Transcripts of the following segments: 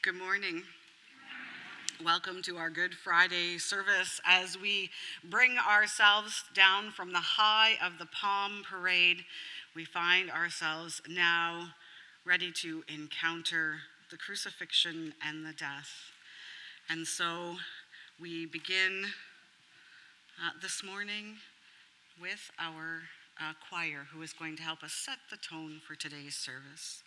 Good morning. Welcome to our Good Friday service as we bring ourselves down from the high of the Palm Parade. We find ourselves now ready to encounter the crucifixion and the death. And so we begin this morning with our choir, who is going to help us set the tone for today's service.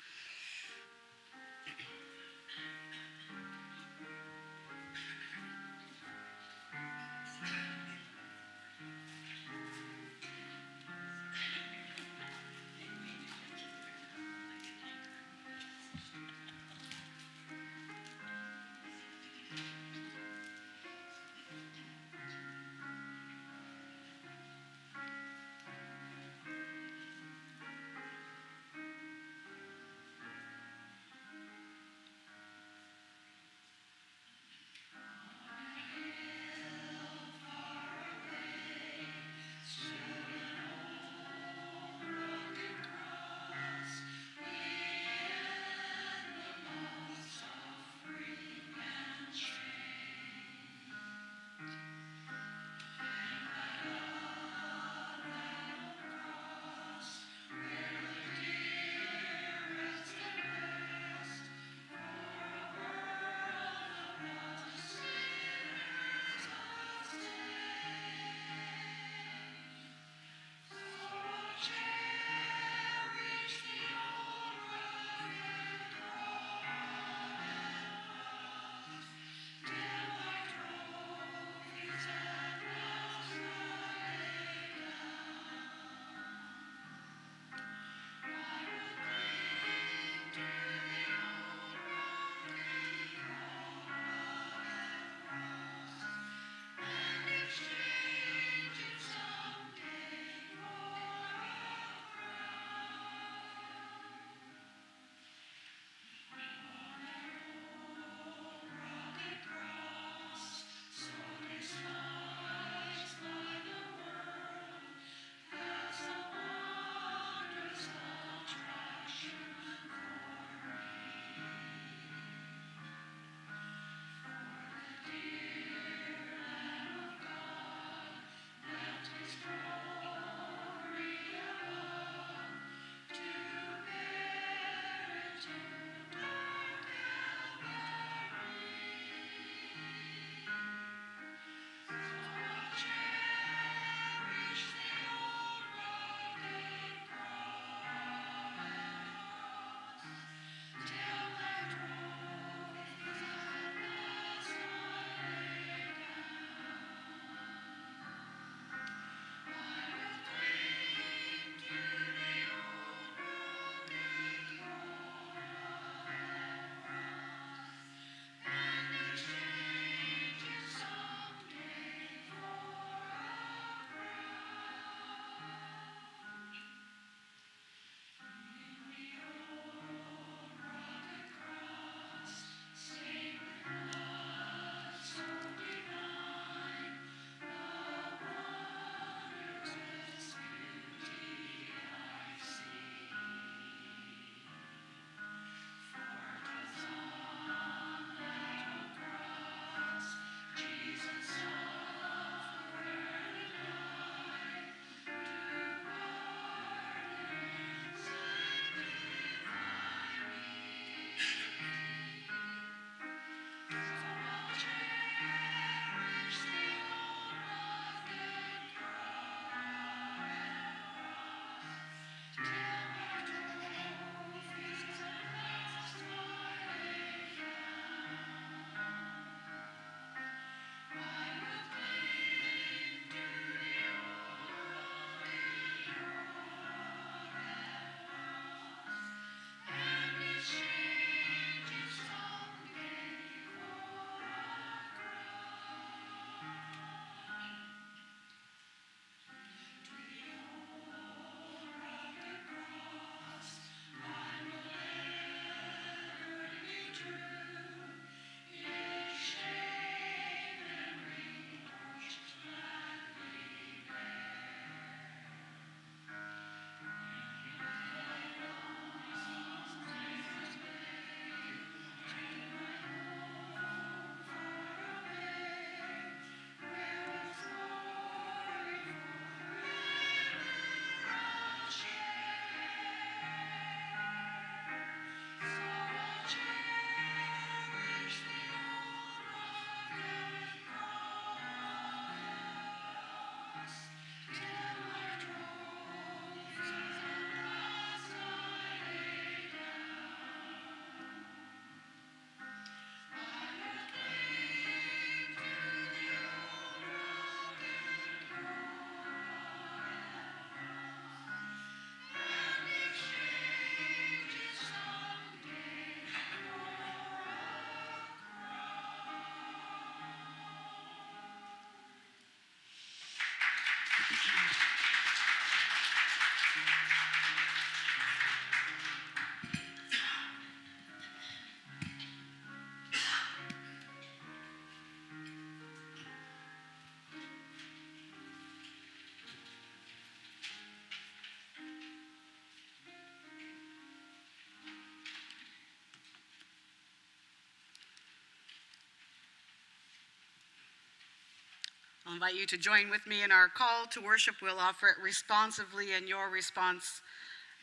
I'll invite you to join with me in our call to worship. We'll offer it responsively, and your response,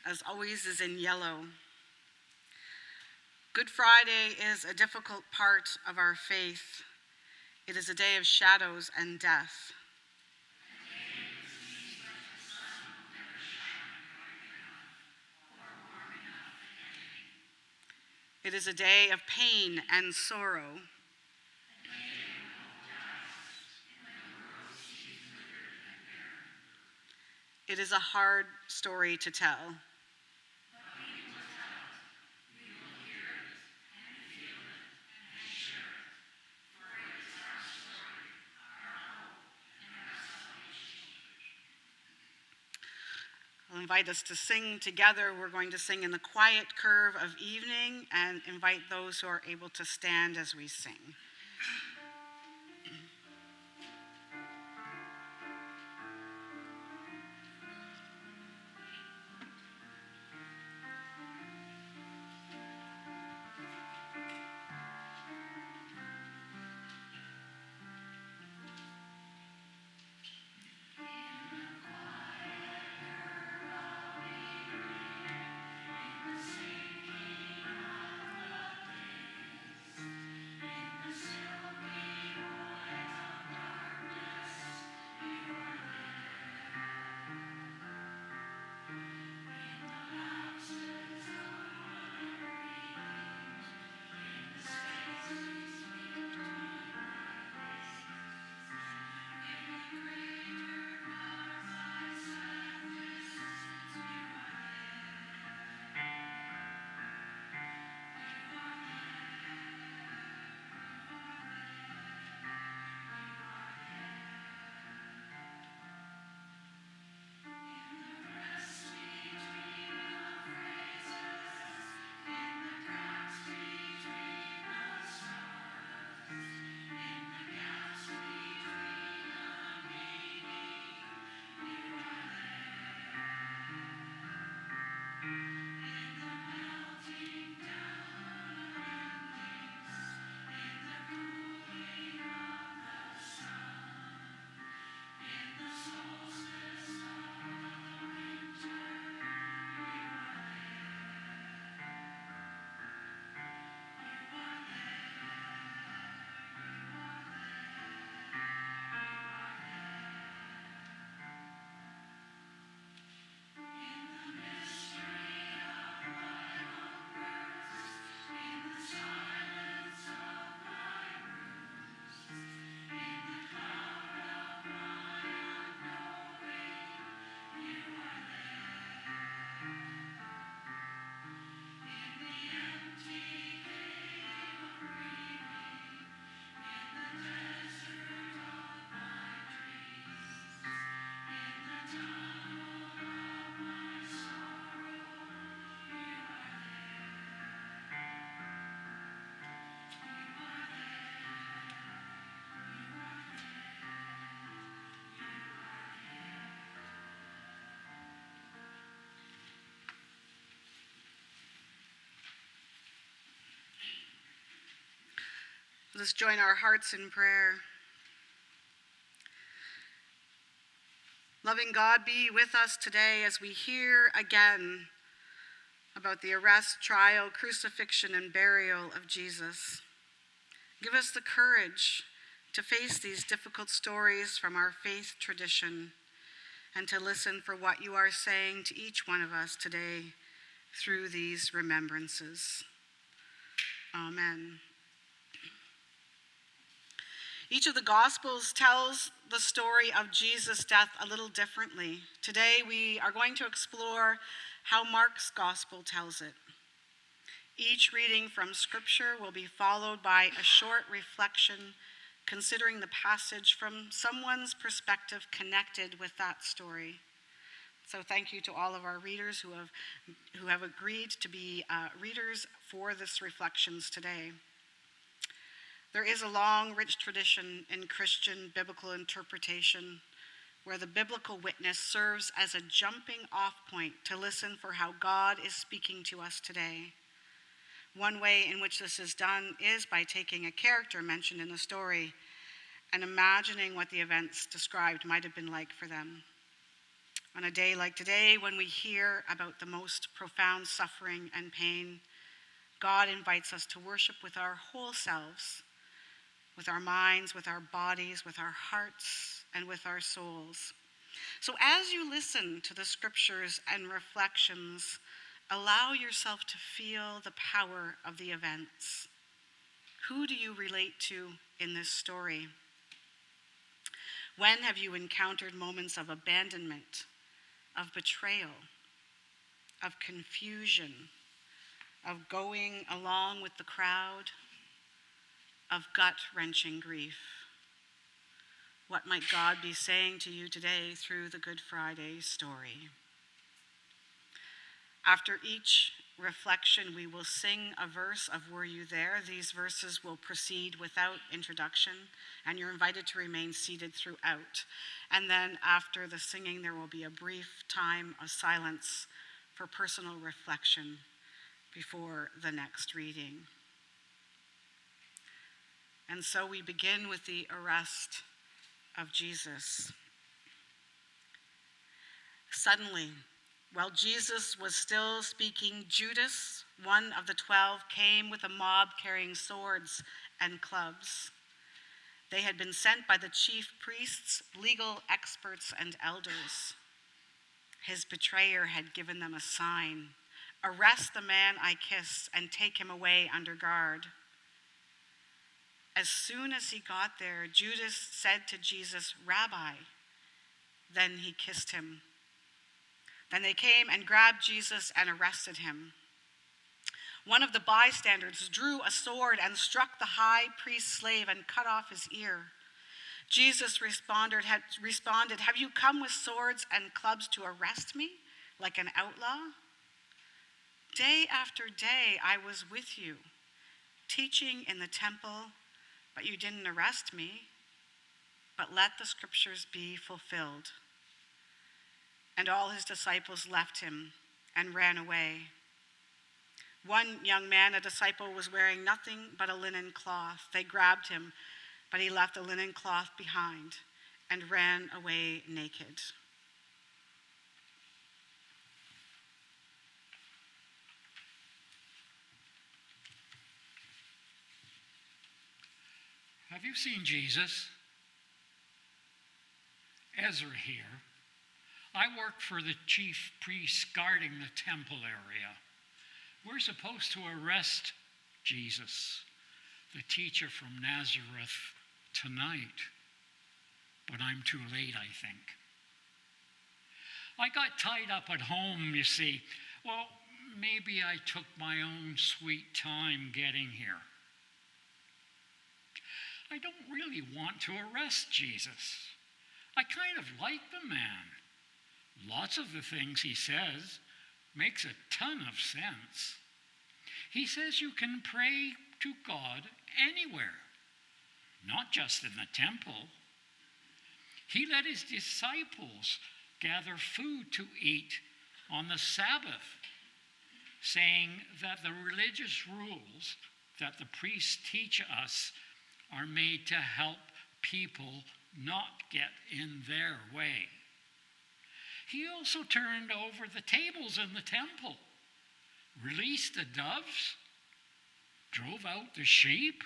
as always, is in yellow. Good Friday is a difficult part of our faith. It is a day of shadows and death. It is a day of pain and sorrow. It is a hard story to tell. I'll invite us to sing together. We're going to sing in the quiet curve of evening and invite those who are able to stand as we sing. Let's join our hearts in prayer. Loving God, be with us today as we hear again about the arrest, trial, crucifixion, and burial of Jesus. Give us the courage to face these difficult stories from our faith tradition and to listen for what you are saying to each one of us today through these remembrances. Amen. Each of the Gospels tells the story of Jesus' death a little differently. Today we are going to explore how Mark's Gospel tells it. Each reading from Scripture will be followed by a short reflection considering the passage from someone's perspective connected with that story. So thank you to all of our readers who have agreed to be readers for this reflections today. There is a long, rich tradition in Christian biblical interpretation where the biblical witness serves as a jumping off point to listen for how God is speaking to us today. One way in which this is done is by taking a character mentioned in the story and imagining what the events described might have been like for them. On a day like today, when we hear about the most profound suffering and pain, God invites us to worship with our whole selves, with our minds, with our bodies, with our hearts, and with our souls. So as you listen to the scriptures and reflections, allow yourself to feel the power of the events. Who do you relate to in this story? When have you encountered moments of abandonment, of betrayal, of confusion, of going along with the crowd, of gut-wrenching grief? What might God be saying to you today through the Good Friday story? After each reflection, we will sing a verse of Were You There? These verses will proceed without introduction, and you're invited to remain seated throughout. And then after the singing, there will be a brief time of silence for personal reflection before the next reading. And so we begin with the arrest of Jesus. Suddenly, while Jesus was still speaking, Judas, one of the 12, came with a mob carrying swords and clubs. They had been sent by the chief priests, legal experts, and elders. His betrayer had given them a sign: "Arrest the man I kiss and take him away under guard." As soon as he got there, Judas said to Jesus, "Rabbi." Then he kissed him. Then they came and grabbed Jesus and arrested him. One of the bystanders drew a sword and struck the high priest's slave and cut off his ear. Jesus responded, "Have you come with swords and clubs to arrest me like an outlaw? Day after day I was with you, teaching in the temple, but you didn't arrest me. But let the scriptures be fulfilled." And all his disciples left him and ran away. One young man, a disciple, was wearing nothing but a linen cloth. They grabbed him, but he left the linen cloth behind and ran away naked. Have you seen Jesus? Ezra here. I work for the chief priests guarding the temple area. We're supposed to arrest Jesus, the teacher from Nazareth, tonight. But I'm too late, I think. I got tied up at home, you see. Well, maybe I took my own sweet time getting here. I don't really want to arrest Jesus. I kind of like the man. Lots of the things he says makes a ton of sense. He says you can pray to God anywhere, not just in the temple. He let his disciples gather food to eat on the Sabbath, saying that the religious rules that the priests teach us are made to help people not get in their way. He also turned over the tables in the temple, released the doves, drove out the sheep,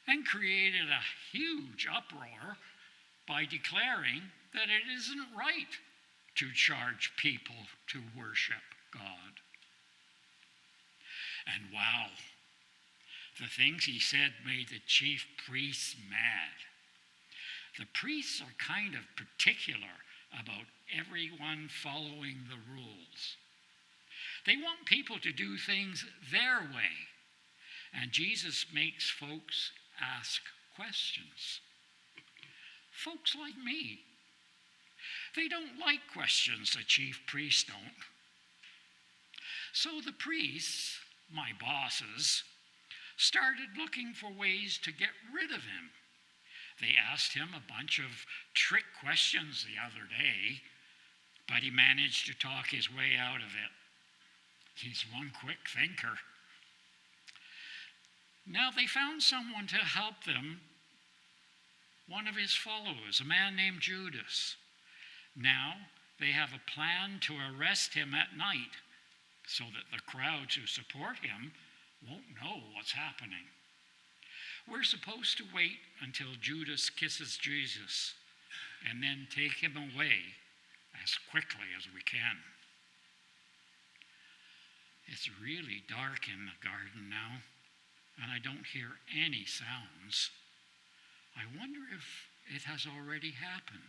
and created a huge uproar by declaring that it isn't right to charge people to worship God. And wow, the things he said made the chief priests mad. The priests are kind of particular about everyone following the rules. They want people to do things their way, and Jesus makes folks ask questions. Folks like me. They don't like questions the chief priests don't. So the priests, my bosses, started looking for ways to get rid of him. They asked him a bunch of trick questions the other day, but he managed to talk his way out of it. He's one quick thinker. Now they found someone to help them one of his followers, a man named Judas. Now they have a plan to arrest him at night so that the crowds who support him won't know what's happening. We're supposed to wait until Judas kisses Jesus and then take him away as quickly as we can. It's really dark in the garden now, and I don't hear any sounds. I wonder if it has already happened.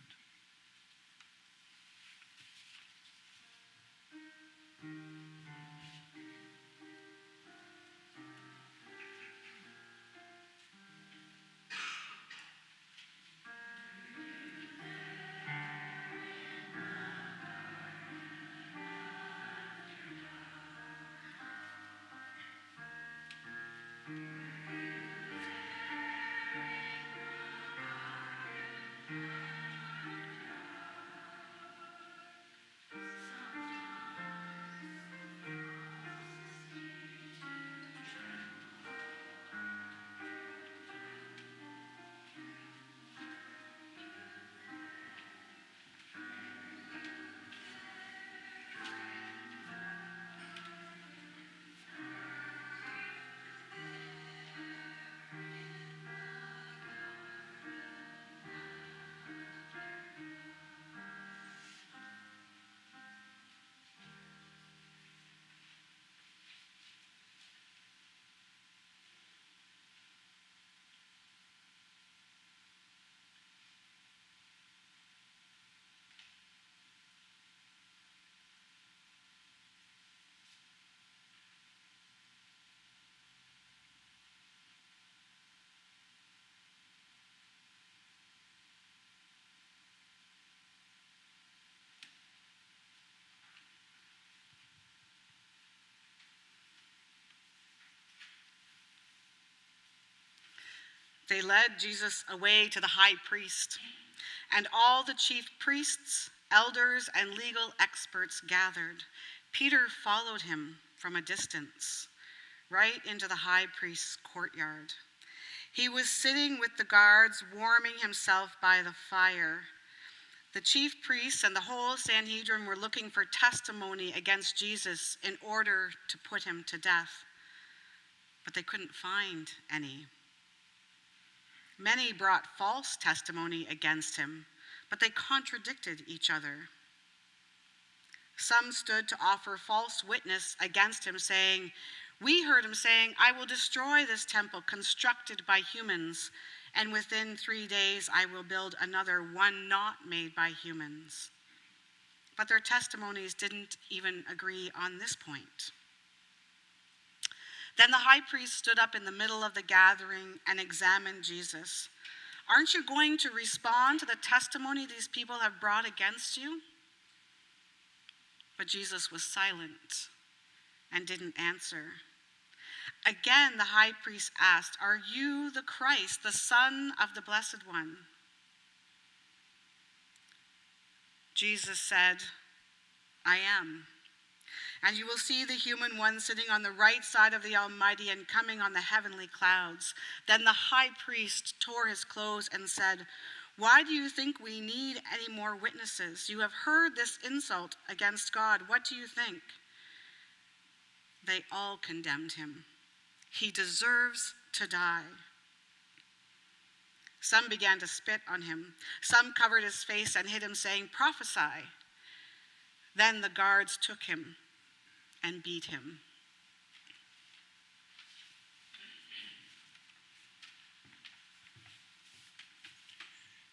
They led Jesus away to the high priest, and all the chief priests, elders, and legal experts gathered. Peter followed him from a distance, right into the high priest's courtyard. He was sitting with the guards, warming himself by the fire. The chief priests and the whole Sanhedrin were looking for testimony against Jesus in order to put him to death, but they couldn't find any. Many brought false testimony against him, but they contradicted each other. Some stood to offer false witness against him, saying, "We heard him saying, 'I will destroy this temple constructed by humans, and within 3 days I will build another one not made by humans.'" But their testimonies didn't even agree on this point. Then the high priest stood up in the middle of the gathering and examined Jesus. "Aren't you going to respond to the testimony these people have brought against you?" But Jesus was silent and didn't answer. Again, the high priest asked, "Are you the Christ, the Son of the Blessed One?" Jesus said, "I am. And you will see the human one sitting on the right side of the Almighty and coming on the heavenly clouds." Then the high priest tore his clothes and said, "Why do you think we need any more witnesses? You have heard this insult against God. What do you think?" They all condemned him. "He deserves to die." Some began to spit on him. Some covered his face and hit him, saying, "Prophesy." Then the guards took him and beat him.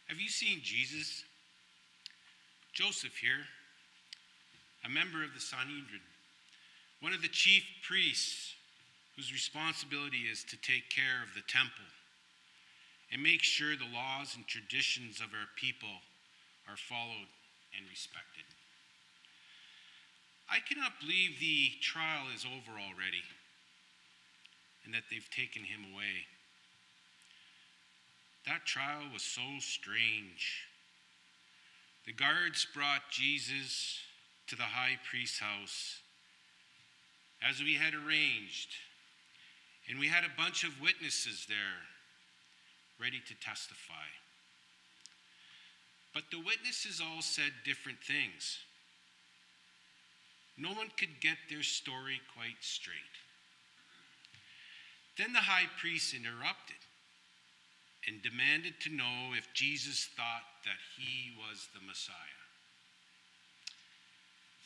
Have you seen Jesus? Joseph here, a member of the Sanhedrin, one of the chief priests whose responsibility is to take care of the temple and make sure the laws and traditions of our people are followed and respected. I cannot believe the trial is over already and that they've taken him away. That trial was so strange. The guards brought Jesus to the high priest's house as we had arranged, and we had a bunch of witnesses there ready to testify. But the witnesses all said different things. No one could get their story quite straight. Then the high priest interrupted and demanded to know if Jesus thought that he was the Messiah,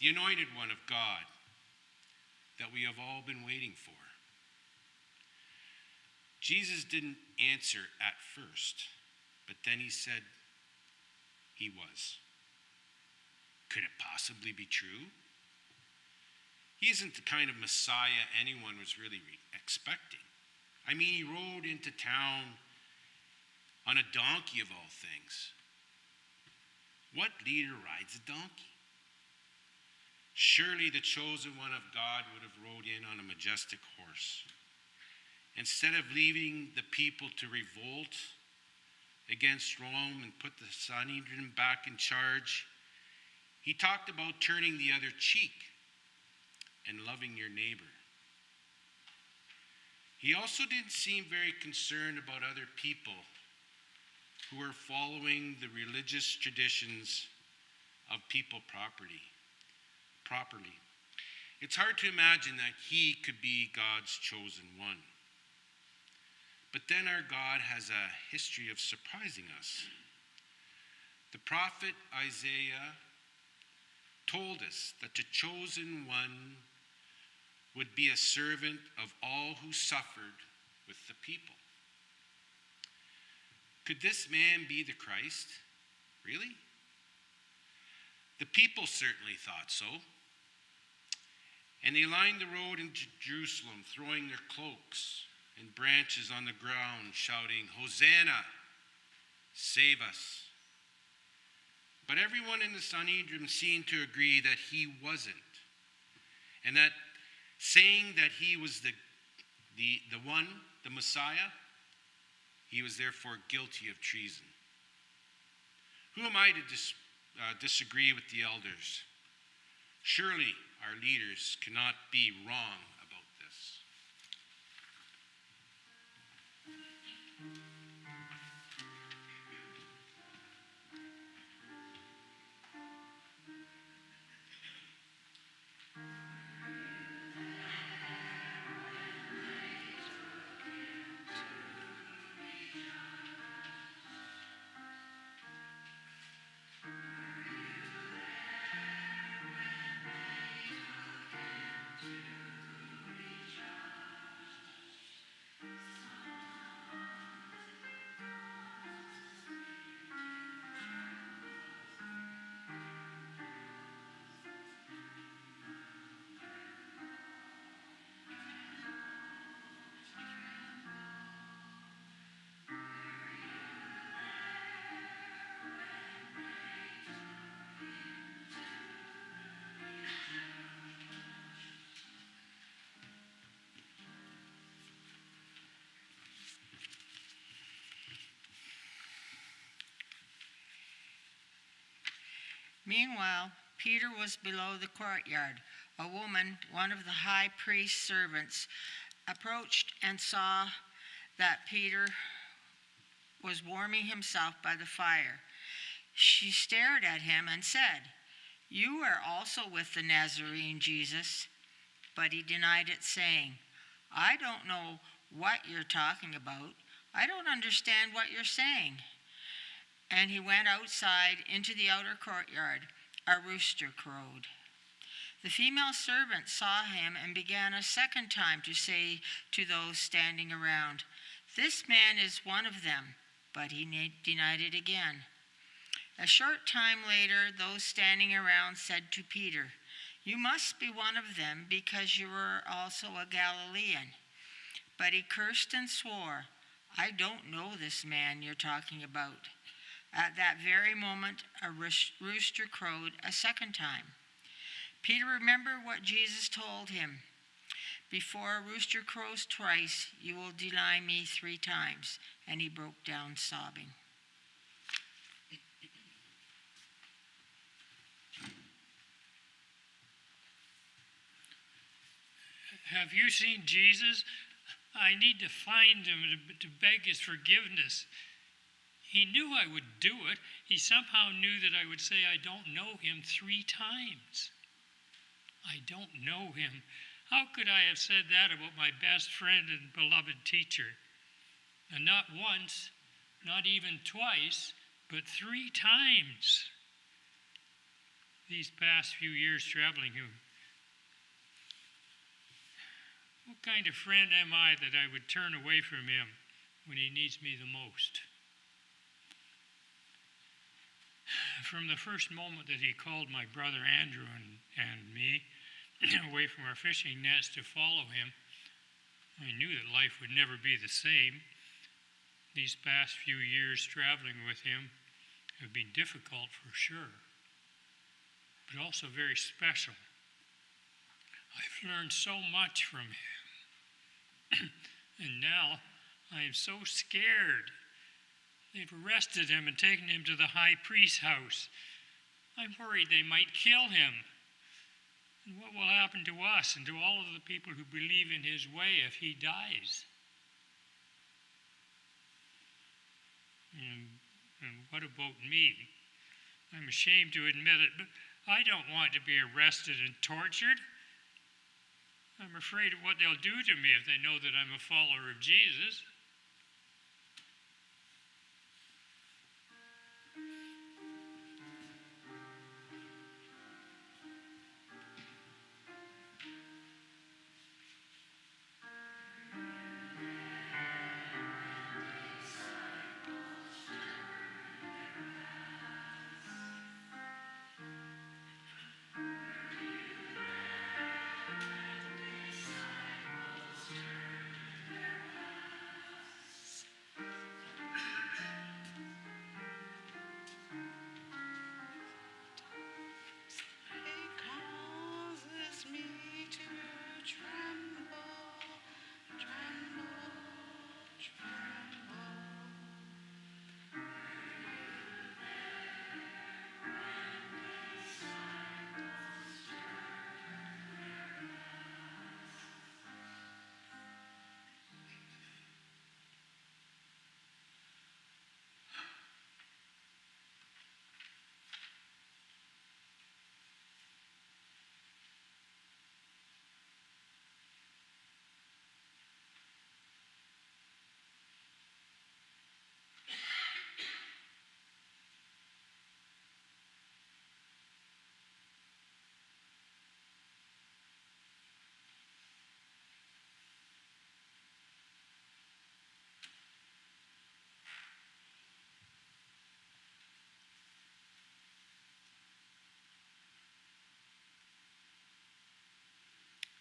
the anointed one of God that we have all been waiting for. Jesus didn't answer at first, but then he said he was. Could it possibly be true? He isn't the kind of Messiah anyone was really expecting. I mean, he rode into town on a donkey of all things. What leader rides a donkey? Surely the chosen one of God would have rode in on a majestic horse. Instead of leaving the people to revolt against Rome and put the Sanhedrin back in charge, he talked about turning the other cheek and loving your neighbor. He also didn't seem very concerned about other people who were following the religious traditions of people properly. It's hard to imagine that he could be God's chosen one. But then our God has a history of surprising us. The prophet Isaiah told us that the chosen one would be a servant of all who suffered with the people. Could this man be the Christ? Really? The people certainly thought so. And they lined the road in Jerusalem, throwing their cloaks and branches on the ground, shouting, "Hosanna, save us." But everyone in the Sanhedrin seemed to agree that he wasn't, and that saying that he was the one, the Messiah, he was therefore guilty of treason. Who am I to disagree with the elders? Surely our leaders cannot be wrong about this. Meanwhile, Peter was below the courtyard. A woman, one of the high priest's servants, approached and saw that Peter was warming himself by the fire. She stared at him and said, "You are also with the Nazarene Jesus." But he denied it, saying, "I don't know what you're talking about. I don't understand what you're saying." And he went outside into the outer courtyard. A rooster crowed. The female servant saw him and began a second time to say to those standing around, "This man is one of them." But he denied it again. A short time later, those standing around said to Peter, "You must be one of them, because you are also a Galilean." But he cursed and swore, "I don't know this man you're talking about." At that very moment, a rooster crowed a second time. Peter remembered what Jesus told him, "Before a rooster crows twice, you will deny me 3 times." And he broke down sobbing. Have you seen Jesus? I need to find him to beg his forgiveness. He knew I would do it, he somehow knew that I would say, I don't know him 3 times. I don't know him. How could I have said that about my best friend and beloved teacher? And not once, not even twice, but 3 times these past few years traveling here. What kind of friend am I that I would turn away from him when he needs me the most? From the first moment that he called my brother Andrew and me away from our fishing nets to follow him, I knew that life would never be the same. These past few years traveling with him have been difficult for sure, but also very special. I've learned so much from him. And now I am so scared. They've arrested him and taken him to the high priest's house. I'm worried they might kill him. And what will happen to us and to all of the people who believe in his way if he dies? And what about me? I'm ashamed to admit it, but I don't want to be arrested and tortured. I'm afraid of what they'll do to me if they know that I'm a follower of Jesus. It causes me to tremble, tremble, tremble.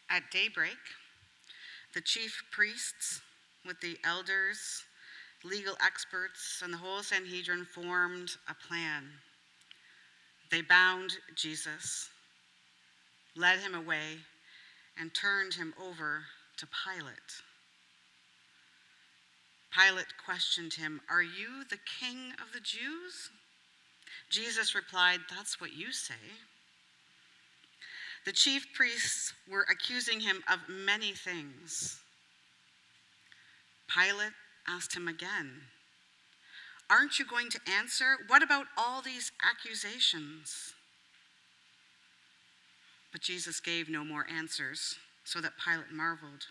At daybreak, the chief priests, with the elders, legal experts, and the whole Sanhedrin formed a plan. They bound Jesus, led him away, and turned him over to Pilate. Pilate questioned him, "Are you the king of the Jews?" Jesus replied, "That's what you say." The chief priests were accusing him of many things. Pilate asked him again, "Aren't you going to answer? What about all these accusations?" But Jesus gave no more answers, so that Pilate marveled.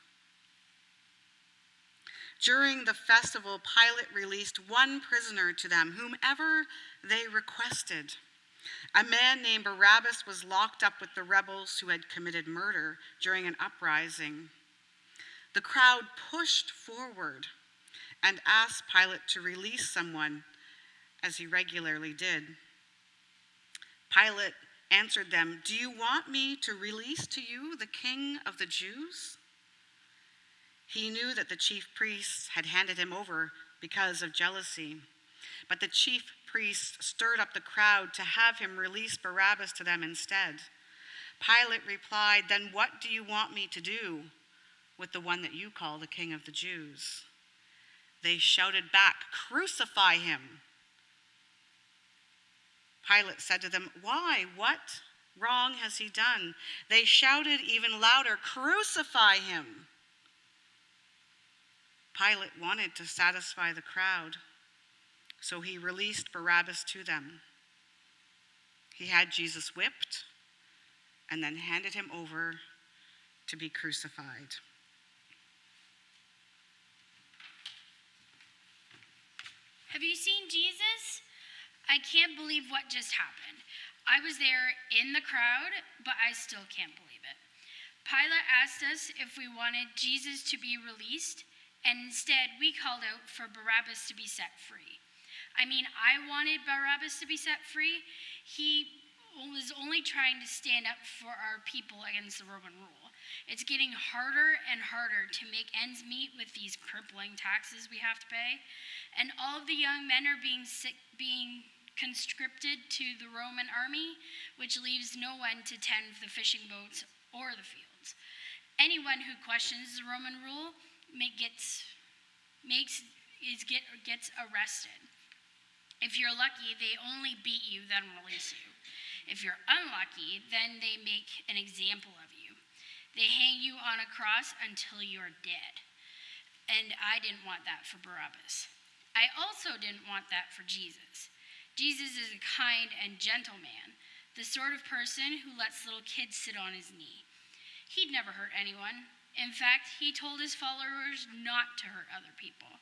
During the festival, Pilate released one prisoner to them, whomever they requested. A man named Barabbas was locked up with the rebels who had committed murder during an uprising. The crowd pushed forward and asked Pilate to release someone, as he regularly did. Pilate answered them, "Do you want me to release to you the king of the Jews?" He knew that the chief priests had handed him over because of jealousy, but the chief priests stirred up the crowd to have him release Barabbas to them instead. Pilate replied, "Then what do you want me to do with the one that you call the king of the Jews?" They shouted back, "Crucify him." Pilate said to them, "Why? What wrong has he done?" They shouted even louder, "Crucify him." Pilate wanted to satisfy the crowd, So he released Barabbas to them. He had Jesus whipped and then handed him over to be crucified. Have you seen Jesus? I can't believe what just happened. I was there in the crowd, but I still can't believe it. Pilate asked us if we wanted Jesus to be released, and instead we called out for Barabbas to be set free. I mean, I wanted Barabbas to be set free. He was only trying to stand up for our people against the Roman rule. It's getting harder and harder to make ends meet with these crippling taxes we have to pay. And all of the young men are being conscripted to the Roman army, which leaves no one to tend the fishing boats or the fields. Anyone who questions the Roman rule gets arrested. If you're lucky, they only beat you, then release you. If you're unlucky, then they make an example of you. They hang you on a cross until you're dead. And I didn't want that for Barabbas. I also didn't want that for Jesus. Jesus is a kind and gentle man, the sort of person who lets little kids sit on his knee. He'd never hurt anyone. In fact, he told his followers not to hurt other people.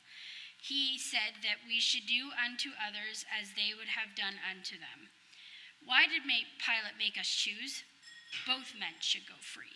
He said that we should do unto others as they would have done unto them. Why did Pilate make us choose? Both men should go free.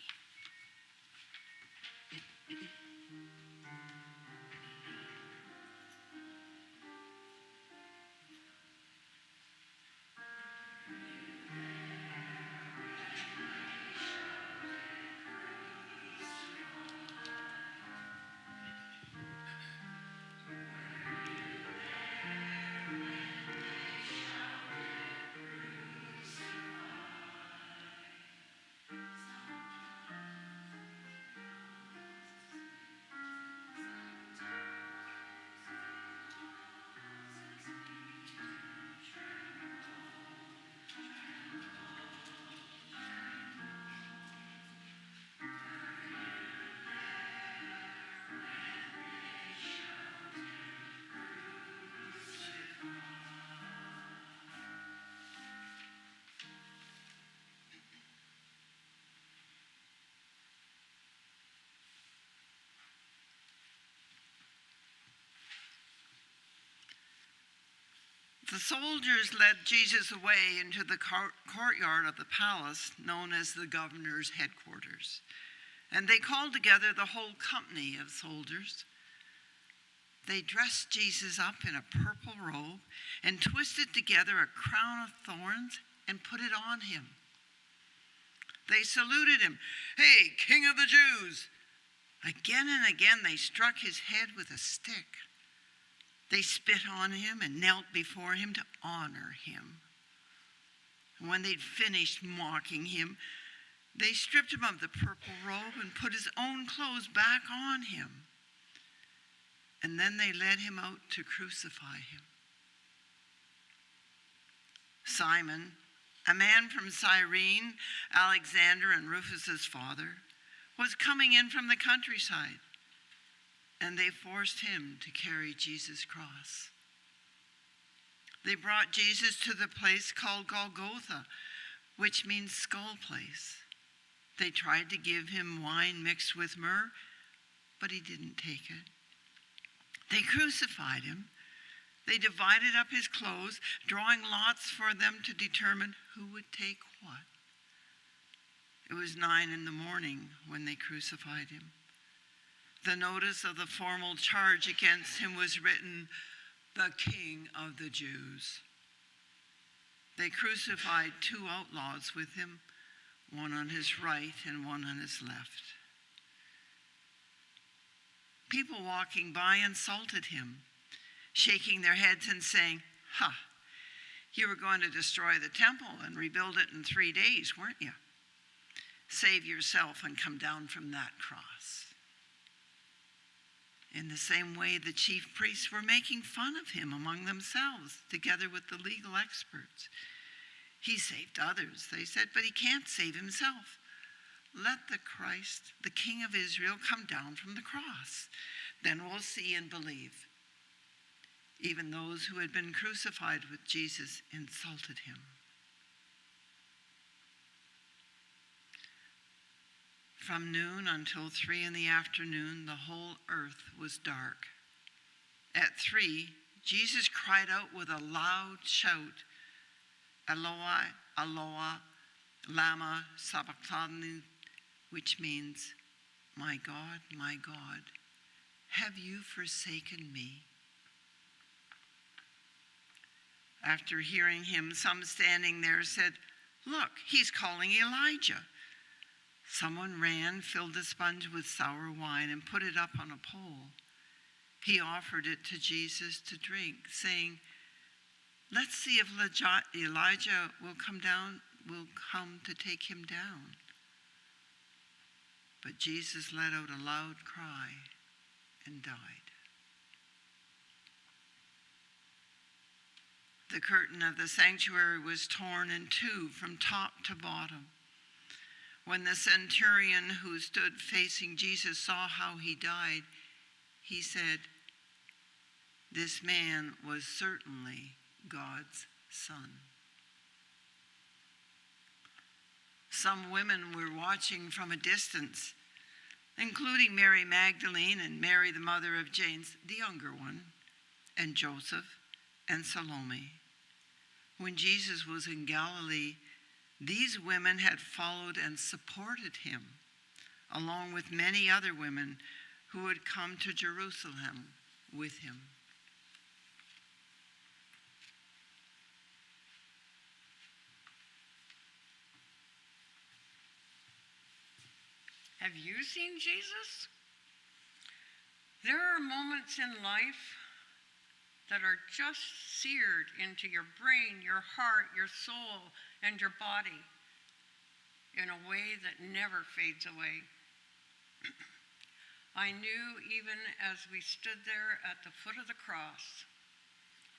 The soldiers led Jesus away into the courtyard of the palace known as the governor's headquarters. And they called together the whole company of soldiers. They dressed Jesus up in a purple robe and twisted together a crown of thorns and put it on him. They saluted him, "Hey, King of the Jews!" Again and again they struck his head with a stick. They spit on him and knelt before him to honor him. And when they'd finished mocking him, they stripped him of the purple robe and put his own clothes back on him. And then they led him out to crucify him. Simon, a man from Cyrene, Alexander and Rufus's father, was coming in from the countryside. And they forced him to carry Jesus' cross. They brought Jesus to the place called Golgotha, which means skull place. They tried to give him wine mixed with myrrh, but he didn't take it. They crucified him. They divided up his clothes, drawing lots for them to determine who would take what. It was 9 a.m. when they crucified him. The notice of the formal charge against him was written, "The King of the Jews." They crucified 2 outlaws with him, one on his right and one on his left. People walking by insulted him, shaking their heads and saying, you were going to destroy the temple and rebuild it in 3 days, weren't you? Save yourself and come down from that cross." In the same way, the chief priests were making fun of him among themselves, together with the legal experts. "He saved others," they said, "but he can't save himself. Let the Christ, the King of Israel, come down from the cross. Then we'll see and believe." Even those who had been crucified with Jesus insulted him. From noon until 3 in the afternoon, the whole earth was dark. At 3, Jesus cried out with a loud shout, Eloi, Eloi, lama sabachthani, which means, my God, have you forsaken me? After hearing him, some standing there said, look, he's calling Elijah. Someone ran, filled a sponge with sour wine, and put it up on a pole. He offered it to Jesus to drink, saying, let's see if Elijah will come to take him down. But Jesus let out a loud cry and died. The curtain of the sanctuary was torn in two from top to bottom. When the centurion who stood facing Jesus saw how he died, he said, this man was certainly God's son. Some women were watching from a distance, including Mary Magdalene and Mary, the mother of James, the younger one, and Joseph and Salome. When Jesus was in Galilee, these women had followed and supported him, along with many other women who had come to Jerusalem with him. Have you seen Jesus? There are moments in life that are just seared into your brain, your heart, your soul, and your body in a way that never fades away. I knew even as we stood there at the foot of the cross,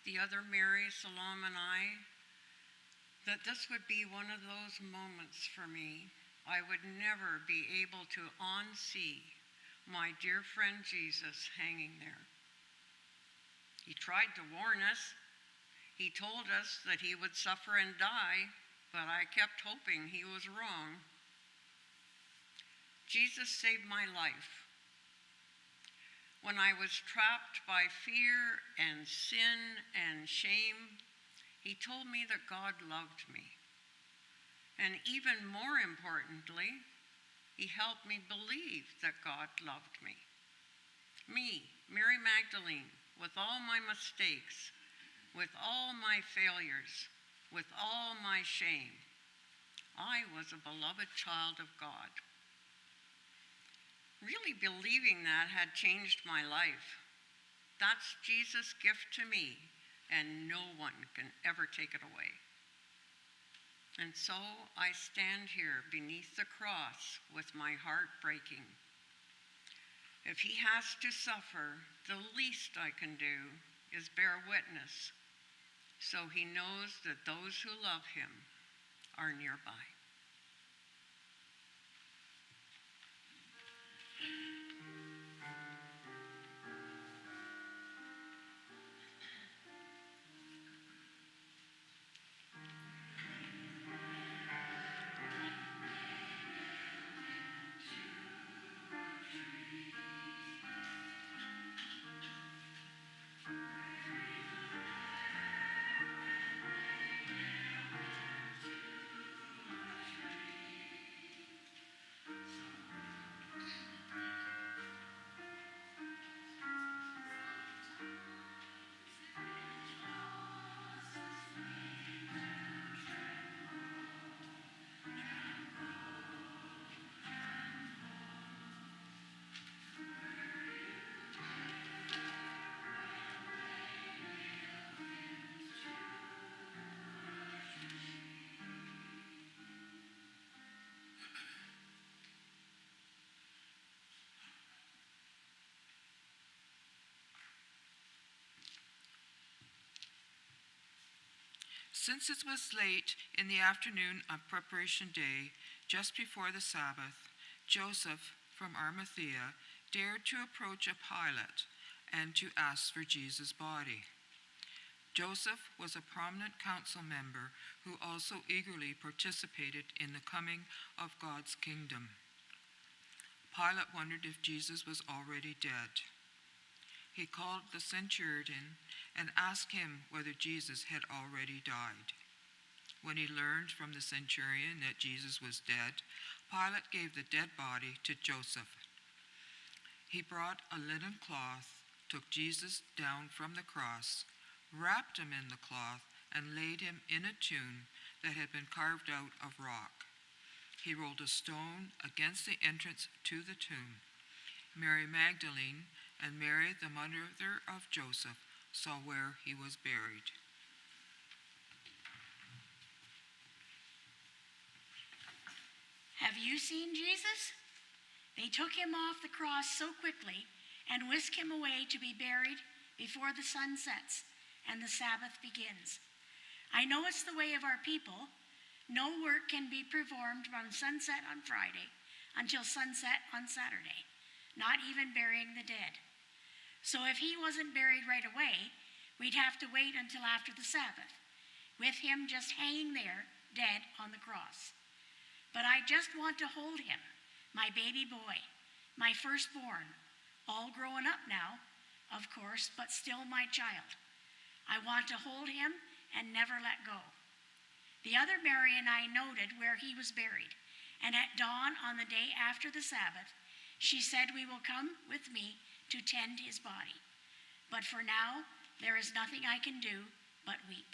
the other Mary, Salome, and I, that this would be one of those moments for me. I would never be able to unsee my dear friend Jesus hanging there. He tried to warn us. He told us that he would suffer and die, but I kept hoping he was wrong. Jesus saved my life. When I was trapped by fear and sin and shame, he told me that God loved me. And even more importantly, he helped me believe that God loved me. Me, Mary Magdalene, with all my mistakes, with all my failures, with all my shame, I was a beloved child of God. Really believing that had changed my life. That's Jesus' gift to me, and no one can ever take it away. And so I stand here beneath the cross with my heart breaking. If he has to suffer, the least I can do is bear witness, so he knows that those who love him are nearby. Since it was late in the afternoon of preparation day, just before the Sabbath, Joseph from Arimathea dared to approach a Pilate and to ask for Jesus' body. Joseph was a prominent council member who also eagerly participated in the coming of God's kingdom. Pilate wondered if Jesus was already dead. He called the centurion and asked him whether Jesus had already died. When he learned from the centurion that Jesus was dead, Pilate gave the dead body to Joseph. He brought a linen cloth, took Jesus down from the cross, wrapped him in the cloth, and laid him in a tomb that had been carved out of rock. He rolled a stone against the entrance to the tomb. Mary Magdalene and Mary, the mother of Joseph, saw where he was buried. Have you seen Jesus? They took him off the cross so quickly and whisked him away to be buried before the sun sets and the Sabbath begins. I know it's the way of our people. No work can be performed from sunset on Friday until sunset on Saturday, not even burying the dead. So if he wasn't buried right away, we'd have to wait until after the Sabbath, with him just hanging there, dead on the cross. But I just want to hold him, my baby boy, my firstborn, all growing up now, of course, but still my child. I want to hold him and never let go. The other Mary and I noted where he was buried, and at dawn on the day after the Sabbath, she said we will come with me to tend his body. But for now, there is nothing I can do but weep.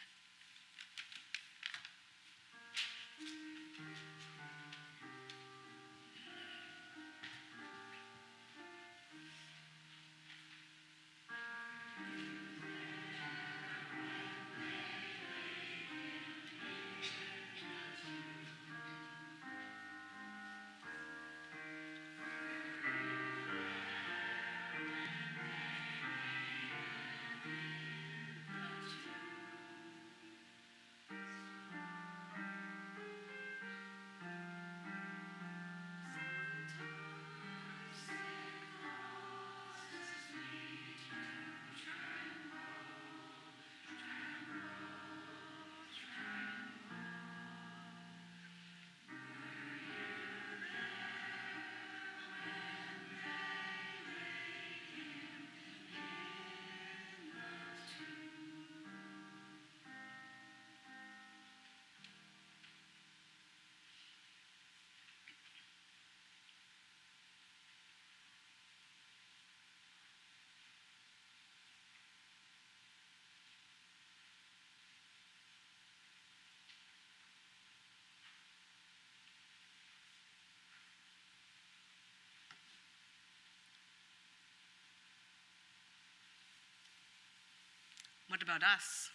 What about us?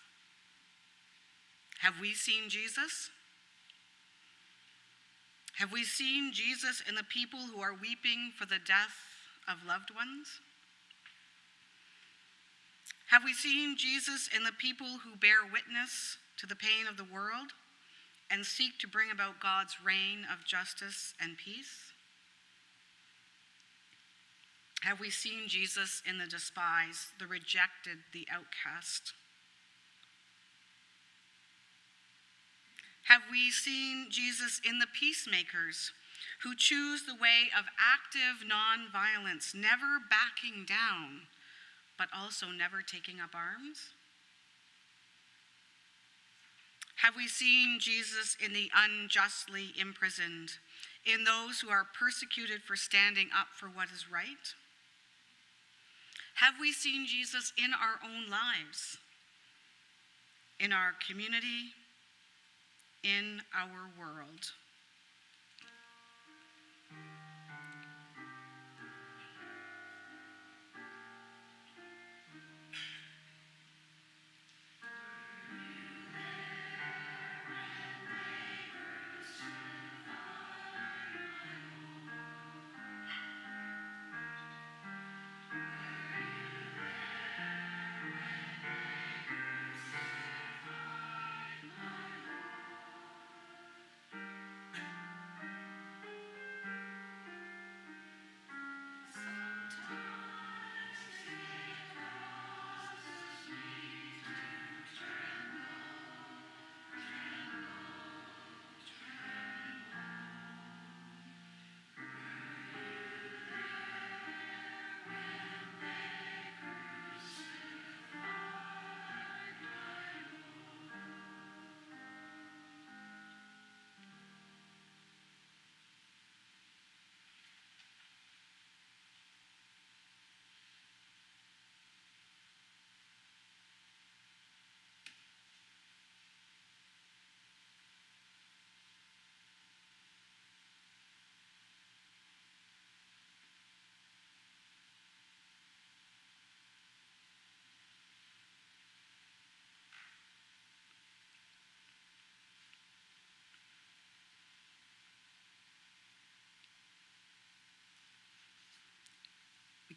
Have we seen Jesus? Have we seen Jesus in the people who are weeping for the death of loved ones? Have we seen Jesus in the people who bear witness to the pain of the world and seek to bring about God's reign of justice and peace? Have we seen Jesus in the despised, the rejected, the outcast? Have we seen Jesus in the peacemakers who choose the way of active nonviolence, never backing down, but also never taking up arms? Have we seen Jesus in the unjustly imprisoned, in those who are persecuted for standing up for what is right? Have we seen Jesus in our own lives, in our community, in our world?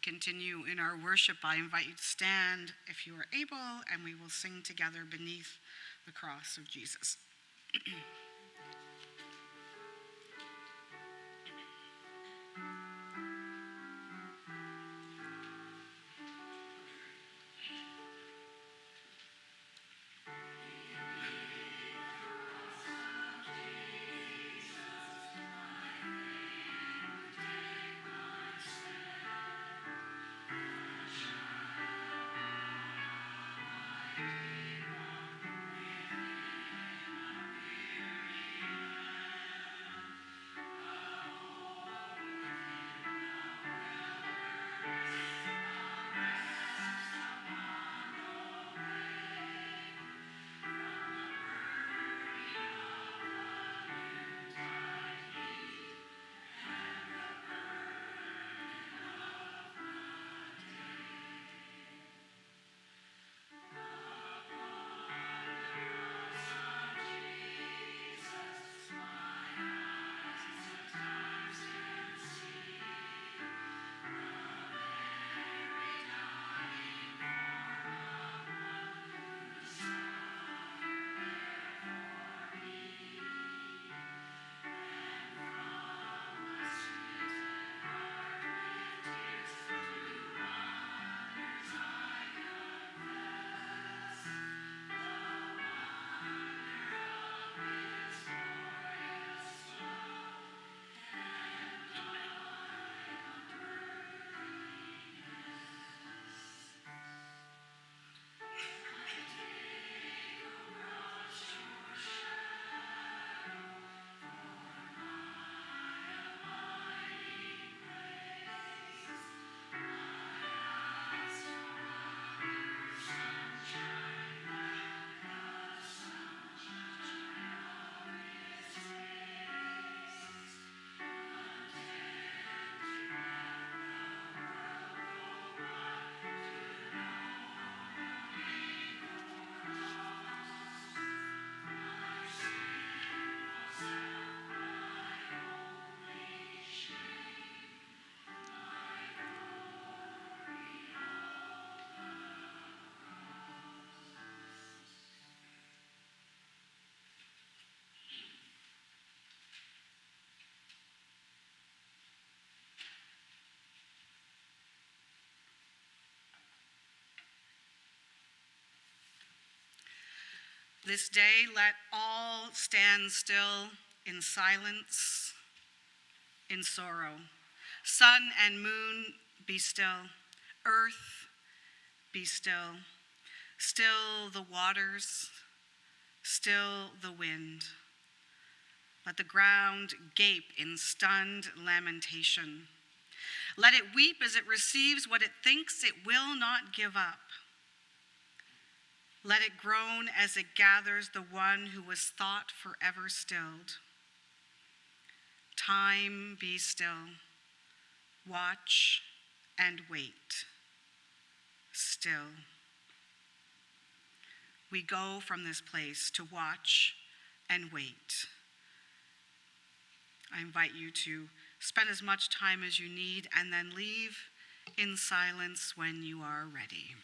continue in our worship, I invite you to stand if you are able, and we will sing together Beneath the Cross of Jesus. This day let all stand still in silence, in sorrow. Sun and moon be still, earth be still, still the waters, still the wind. Let the ground gape in stunned lamentation. Let it weep as it receives what it thinks it will not give up. Let it groan as it gathers the one who was thought forever stilled. Time be still. Watch and wait. Still. We go from this place to watch and wait. I invite you to spend as much time as you need and then leave in silence when you are ready.